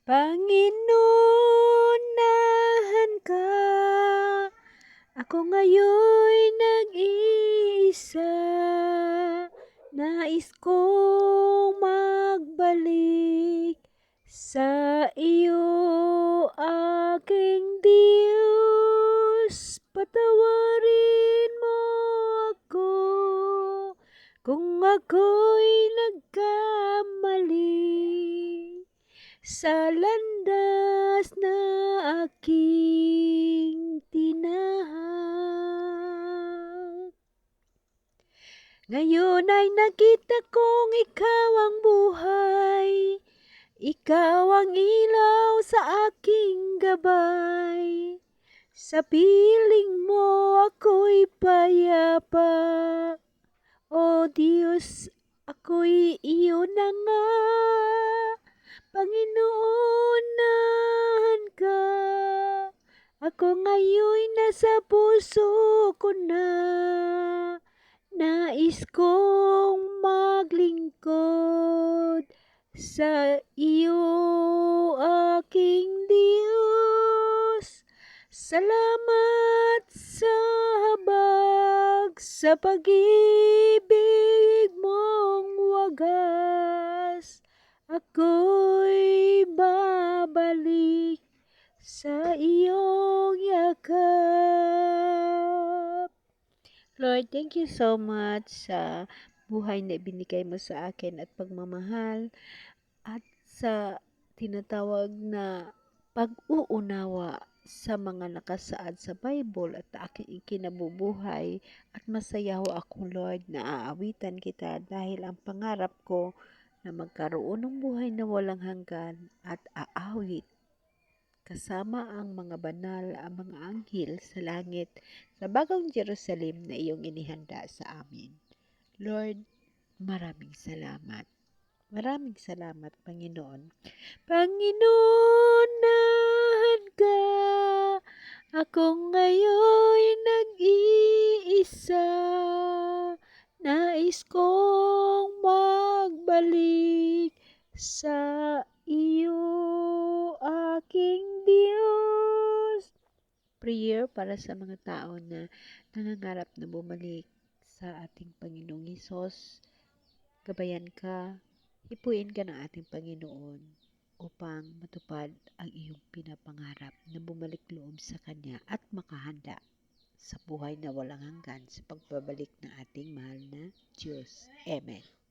Panginoon, nahan ka, ako ngayon'y nag-iisa. Nais kong magbalik sa iyo, aking Diyos. Patawarin mo ako kung ako'y nagkamali sa landas na aking tinahak. Ngayon ay nakita kong ikaw ang buhay, ikaw ang ilaw sa aking gabay. Sa piling mo ako'y payapa, O Diyos, ako'y iyo na nga. Panginoon, nahan ka, ako ngayon'y nasa puso ko na. Nais kong maglingkod sa iyo, aking Diyos. Salamat sa habag, sa pag-ibig mong wagas. Ako'y babalik sa iyong yakap. Lord, thank you so much sa buhay na ibinigay mo sa akin at pagmamahal at sa tinatawag na pag-uunawa sa mga nakasaad sa Bible at aking ikinabubuhay. At masaya ho ako, Lord, na aawitan kita dahil ang pangarap ko na magkaroon ng buhay na walang hanggan at aawit kasama ang mga banal, ang mga anghel sa langit, sa bagong Jerusalem na iyong inihanda sa amin. Lord, maraming salamat. Maraming salamat, Panginoon. Panginoon, nahan ka, ako ngayon'y nag-iisa. Nais kong magbalik sa iyo, aking Diyos. Prayer para sa mga tao na nangangarap na bumalik sa ating Panginoong Hesus. Gabayan ka, hipuin ka ng ating Panginoon upang matupad ang iyong pinapangarap na bumalik loob sa Kanya at makahanda sa buhay na walang hanggan sa pagbabalik ng ating mahal na Diyos. Amen.